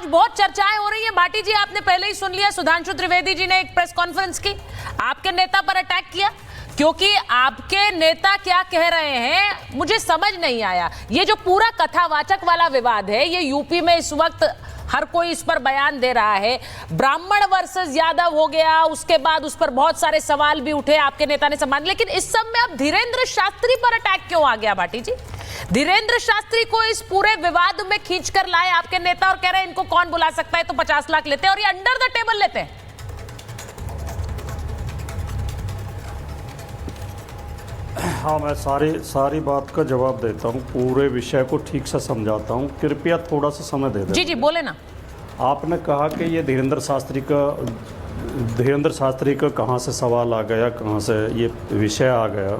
आज बहुत चर्चाएं हो रही है भाटी जी, आपने पहले ही सुन लिया, सुधांशु त्रिवेदी जी ने एक प्रेस कॉन्फ्रेंस की, आपके नेता पर अटैक किया, क्योंकि आपके नेता क्या कह रहे हैं मुझे समझ नहीं आया। ये जो पूरा कथावाचक वाला विवाद है, ये यूपी में इस वक्त हर कोई इस पर बयान दे रहा है, ब्राह्मण वर्सेस यादव हो गया, उसके बाद उस पर बहुत सारे सवाल भी उठे, आपके नेता ने सम्मान, लेकिन इस सब में अब धीरेन्द्र शास्त्री पर अटैक क्यों आ गया भाटी जी? धीरेन्द्र शास्त्री को इस पूरे विवाद में खींचकर लाए आपके नेता और कह रहे हैं इनको कौन बुला सकता है, तो 50 लाख लेते हैं और ये अंडर द टेबल लेते हैं। हाँ, मैं सारी बात का जवाब देता हूँ, पूरे विषय को ठीक से समझाता हूँ, कृपया थोड़ा सा समय दे दें। जी जी बोले ना। आपने कहा कि ये धीरेन्द्र शास्त्री का कहाँ से सवाल आ गया, कहाँ से ये विषय आ गया।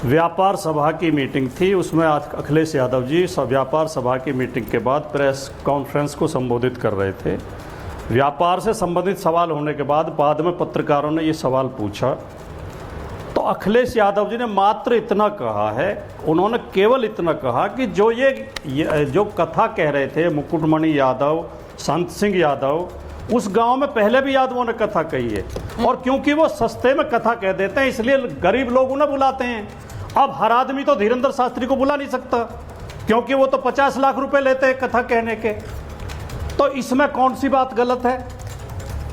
व्यापार सभा की मीटिंग थी, उसमें अखिलेश यादव जी व्यापार सभा की मीटिंग के बाद प्रेस कॉन्फ्रेंस को संबोधित कर रहे थे। व्यापार से संबंधित सवाल होने के बाद में पत्रकारों ने ये सवाल पूछा, तो अखिलेश यादव जी ने मात्र इतना कहा है, उन्होंने केवल इतना कहा कि जो कथा कह रहे थे मुकुटमणि यादव, संत सिंह यादव, उस गांव में पहले भी यादवों ने कथा कही है, और क्योंकि वो सस्ते में कथा कह देते हैं इसलिए गरीब लोग उन्हें बुलाते हैं। अब हर आदमी तो धीरेन्द्र शास्त्री को बुला नहीं सकता, क्योंकि वो तो 50 लाख रुपए लेते हैं कथा कहने के। तो इसमें कौन सी बात गलत है?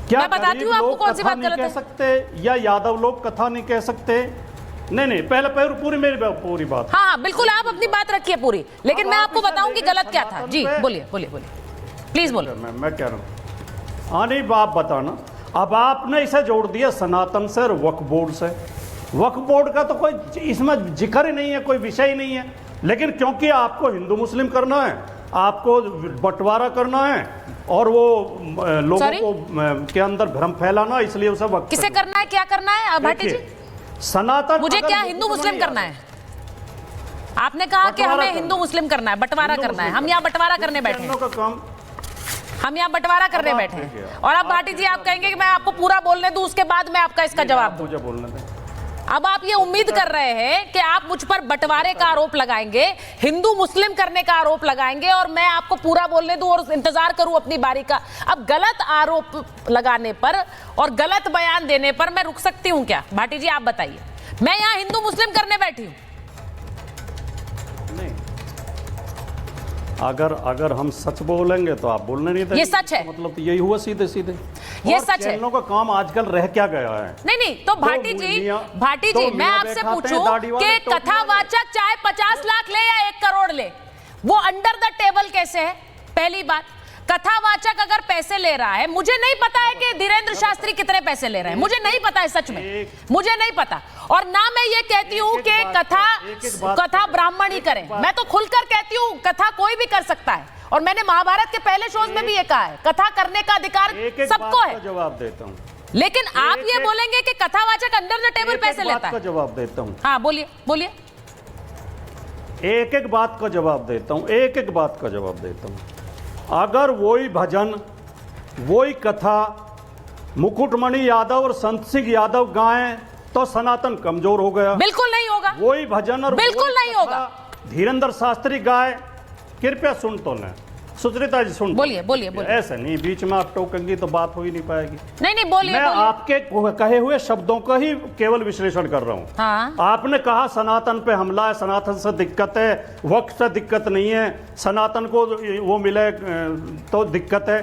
क्या गरीब लोग कथा नहीं कह सकते या यादव लोग कथा नहीं कह सकते? नहीं, पहले पूरी बात। हाँ, बिल्कुल, आप अपनी बात रखिए पूरी, लेकिन मैं आपको बताऊं कि गलत क्या था। जी बोलिए प्लीज बोलिए। मैं कह रहा हूँ, हाँ नहीं, आप बताना। अब आपने इसे जोड़ दिया सनातन से और वक्फ बोर्ड से। वक्फ बोर्ड का तो कोई इसमें जिक्र ही नहीं है, कोई विषय ही नहीं है, लेकिन क्योंकि आपको हिंदू मुस्लिम करना है, आपको बंटवारा करना है और वो लोगों को के अंदर भ्रम फैलाना, इसलिए उसे वक्फ किसे करना है, क्या करना है भाटी जी? सनातन, मुझे क्या हिंदू मुस्लिम करना है? आपने कहा कि हमें हिंदू मुस्लिम करना है, बंटवारा करना है। हम यहाँ बंटवारा करने बैठे हैं, हम यहाँ बंटवारा करने बैठे हैं, और अब भाटी जी आप कहेंगे कि मैं आपको पूरा बोलने दूं, उसके बाद मैं आपका इसका जवाब दूं। मुझे बोलने दें। अब आप ये उम्मीद कर रहे हैं कि आप मुझ पर बंटवारे का आरोप लगाएंगे, हिंदू मुस्लिम करने का आरोप लगाएंगे, और मैं आपको पूरा बोलने दूं और इंतजार करूं अपनी बारी का। अब गलत आरोप लगाने पर और गलत बयान देने पर मैं रुक सकती हूं क्या? भाटी जी आप बताइए, मैं यहां हिंदू मुस्लिम करने बैठी हूं। नहीं, अगर हम सच बोलेंगे तो आप बोलने नहीं देंगे। ये सच है, मतलब यही हुआ सीधे ये सच है। चैनलों का काम आजकल रह क्या गया है? नहीं, तो भाटी जी मैं आपसे पूछूं कि कथावाचक चाहे 50 लाख ले या 1 करोड़ ले, वो अंडर द टेबल कैसे है? पहली बात, कथावाचक अगर पैसे ले रहा है, मुझे नहीं पता है कि धीरेन्द्र शास्त्री कितने पैसे ले रहे हैं, मुझे नहीं पता है, सच में मुझे नहीं पता। और ना मैं ये कहती हूँ कि कथा ब्राह्मण ही करें, मैं तो खुलकर कहती हूँ कथा कोई भी कर सकता है, और मैंने महाभारत के पहले शोज में भी ये कहा है, कथा करने का अधिकार सबको है। जवाब देता हूँ, लेकिन आप ये बोलेंगे कि कथावाचक अंडर द टेबल पैसे लेता है। जवाब देता हूँ। हाँ बोलिए। एक बात का जवाब देता हूँ, एक बात का जवाब देता हूँ। अगर वही भजन, वही कथा मुकुटमणि यादव और संत सिंह यादव गाएं तो सनातन कमजोर हो गया? बिल्कुल नहीं होगा। वही भजन और बिल्कुल नहीं होगा। धीरेन्द्र शास्त्री गाए, कृपया सुन तो लें, सुचरिता जी सुन। बोलिए। ऐसे नहीं, बीच में आप टोकेंगी तो बात हो ही नहीं पाएगी। नहीं बोलिए। मैं आपके कहे हुए शब्दों का ही केवल विश्लेषण कर रहा हूँ। हाँ। आपने कहा सनातन पे हमला है, सनातन से दिक्कत है, वक्त से दिक्कत नहीं है, सनातन को वो मिले तो दिक्कत है।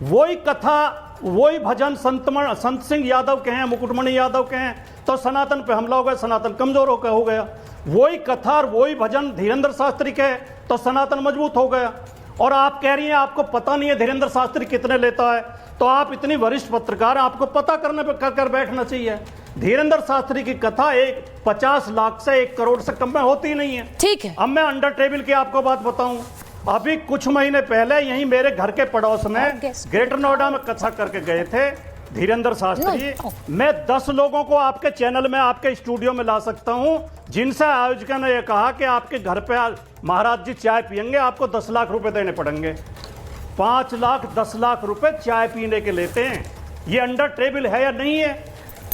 वही कथा, वही भजन संत सिंह यादव के हैं, मुकुटमणि यादव के हैं, तो सनातन पे हमला हो गया, सनातन कमजोर हो गया। वही कथा और वही भजन धीरेन्द्र शास्त्री के, तो सनातन मजबूत हो गया। और आप कह रही हैं आपको पता नहीं है धीरेन्द्र शास्त्री कितने लेता है, तो आप इतनी वरिष्ठ पत्रकार, आपको पता करने पे कर बैठना चाहिए। धीरेन्द्र शास्त्री की कथा 50 लाख से 1 करोड़ से कम में होती नहीं है। ठीक है। अब मैं अंडर टेबल की आपको बात बताऊं, अभी कुछ महीने पहले यहीं मेरे घर के पड़ोस में ग्रेटर नोएडा में कथा करके गए थे धीरेन्द्र शास्त्री। मैं 10 लोगों को आपके चैनल में, आपके स्टूडियो में ला सकता हूं, जिनसे आयोजक ने यह कहा कि आपके घर पे महाराज जी चाय पियेंगे, आपको 10 लाख रुपए देने पड़ेंगे। 5 लाख 10 लाख रुपए चाय पीने के लेते हैं। ये अंडर टेबल है या नहीं है?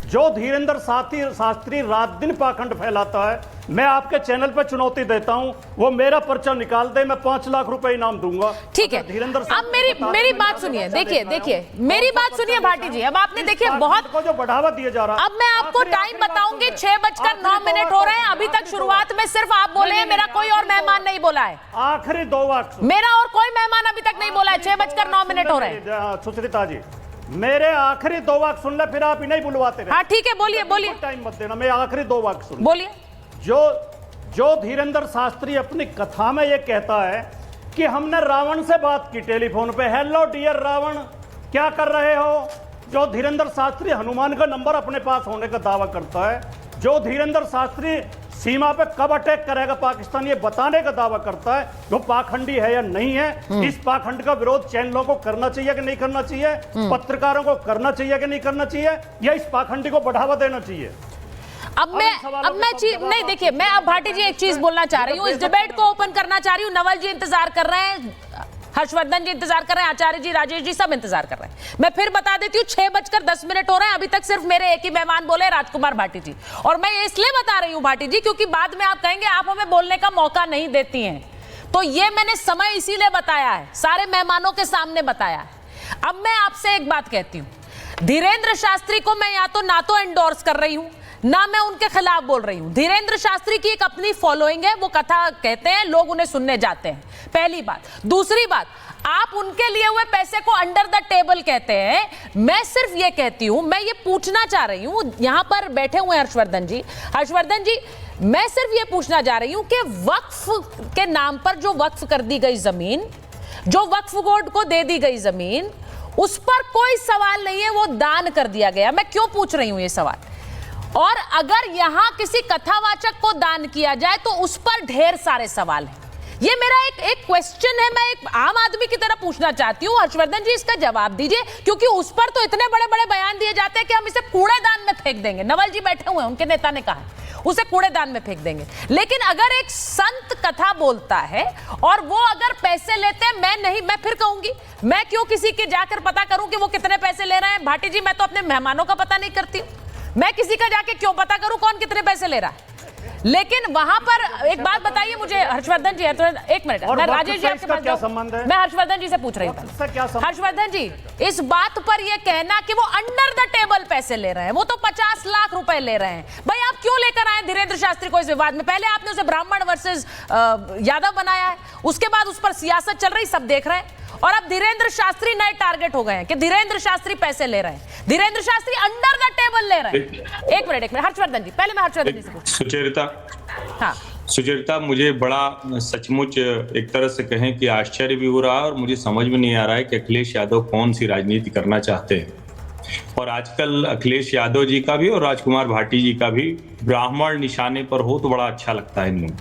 जो धीरेन्द्र शास्त्री रात दिन पाखंड फैलाता है, मैं आपके चैनल पर चुनौती देता हूं, वो मेरा पर्चा निकाल दे, मैं 5 लाख रुपए इनाम दूंगा। ठीक है, धीरेन्द्र अब मेरी बात सुनिए, देखिए मेरी बात सुनिए भाटी जी। अब आपने देखिए बहुत को जो बढ़ावा दिया जा रहा है। अब मैं आपको टाइम बताऊंगी, 6:09 हो रहे हैं। अभी तक शुरुआत में सिर्फ आप बोले हैं, मेरा कोई और मेहमान नहीं बोला है। आखिरी 2 वाक्य, मेरा और कोई मेहमान अभी तक नहीं बोला है। 6:09 हो रहे हैं। सुचरिता जी, मेरे आखिरी 2 वाक्य सुन ले, फिर आप ही नहीं बुलवाते रहे। हाँ ठीक है, बोलिए टाइम मत देना, मैं आखिरी 2 वाक्य सुन। बोलिए। जो धीरेन्द्र शास्त्री अपनी कथा में ये कहता है कि हमने रावण से बात की टेलीफोन पे, हेलो डियर रावण, क्या कर रहे हो। जो धीरेन्द्र शास्त्री हनुमान का नंबर अपने पास होने का दावा करता है, जो धीरेन्द्र शास्त्री सीमा पे कब अटैक करेगा पाकिस्तान ये बताने का दावा करता है, वो पाखंडी है या नहीं है। इस पाखंड का विरोध चैनलों को करना चाहिए कि नहीं करना चाहिए, पत्रकारों को करना चाहिए कि नहीं करना चाहिए, या इस पाखंडी को बढ़ावा देना चाहिए। अब मैं चीज नहीं, देखिए मैं अब भाटी जी एक चीज बोलना चाह रही हूँ, इस डिबेट को ओपन करना चाह रही हूँ। नवल जी इंतजार कर रहे हैं, हर्षवर्धन जी इंतजार कर रहे हैं, आचार्य जी, राजेश जी सब इंतजार कर रहे हैं। मैं फिर बता देती हूँ, 6:10 हो रहे हैं। अभी तक सिर्फ मेरे एक ही मेहमान बोले, राजकुमार भाटी जी। और मैं इसलिए बता रही हूँ भाटी जी, क्योंकि बाद में आप कहेंगे आप हमें बोलने का मौका नहीं देती हैं। तो ये मैंने समय इसीलिए बताया है, सारे मेहमानों के सामने बताया है। अब मैं आपसे एक बात कहती हूँ, धीरेन्द्र शास्त्री को मैं या तो एंडोर्स कर रही हूँ, ना मैं उनके खिलाफ बोल रही हूं। धीरेन्द्र शास्त्री की एक अपनी फॉलोइंग है, वो कथा कहते हैं, लोग उन्हें सुनने जाते हैं, पहली बात। दूसरी बात, आप उनके लिए हुए पैसे को अंडर द टेबल कहते हैं। मैं सिर्फ ये कहती हूं, मैं ये पूछना चाह रही हूं, यहां पर बैठे हुए हर्षवर्धन जी, मैं सिर्फ ये पूछना चाह रही हूं कि वक्फ के नाम पर जो वक्फ कर दी गई जमीन, जो वक्फ बोर्ड को दे दी गई जमीन, उस पर कोई सवाल नहीं है, वो दान कर दिया गया। मैं क्यों पूछ रही हूं ये सवाल? और अगर यहां किसी कथावाचक को दान किया जाए तो उस पर ढेर सारे सवाल हैं। ये मेरा एक क्वेश्चन है, मैं एक आम आदमी की तरह पूछना चाहती हूं। हर्षवर्धन जी इसका जवाब दीजिए, क्योंकि उस पर तो इतने बड़े बड़े बयान दिए जाते हैं कि हम इसे कूड़ेदान में फेंक देंगे। नवल जी बैठे हुए हैं, उनके नेता ने कहा है उसे कूड़ेदान में फेंक देंगे। लेकिन अगर एक संत कथा बोलता है और वो अगर पैसे लेते हैं, मैं फिर कहूंगी, मैं क्यों किसी के जाकर पता करूं कि वो कितने पैसे ले रहे हैं? भाटी जी, मैं तो अपने मेहमानों का पता नहीं करती हूं, मैं किसी का जाके क्यों पता करूं कौन कितने पैसे ले रहा है? लेकिन वहां पर एक बात बताइए मुझे, हर्षवर्धन जी, एक मिनट, मैं राजेश जी आपके पास क्या संबंध है? मैं हर्षवर्धन जी से पूछ रही हूँ। हर्षवर्धन जी, इस बात पर यह कहना कि वो अंडर द टेबल पैसे ले रहे हैं, वो तो 50 लाख रुपए ले रहे हैं, भाई आप क्यों लेकर आए धीरेन्द्र शास्त्री को इस विवाद में? पहले आपने उसे ब्राह्मण वर्सेस यादव बनाया है, उसके बाद उस पर सियासत चल रही, सब देख रहे हैं, और अब धीरेन्द्र शास्त्री नए टारगेट हो गए हैं कि धीरेन्द्र शास्त्री पैसे ले रहे हैं, Dhirendra Shastri under the table ले रहे हैं। एक मिनट, हर्षवर्धन जी, पहले मैं हर्षवर्धन जी से पूछूं। हाँ सुचरिता, मुझे बड़ा सचमुच एक तरह से कहें कि आश्चर्य भी हो रहा है, और मुझे समझ में नहीं आ रहा है कि अखिलेश यादव कौन सी राजनीति करना चाहते हैं। और आजकल अखिलेश यादव जी का भी और राजकुमार भाटी जी का भी ब्राह्मण निशाने पर हो तो बड़ा अच्छा लगता है इन लोगों।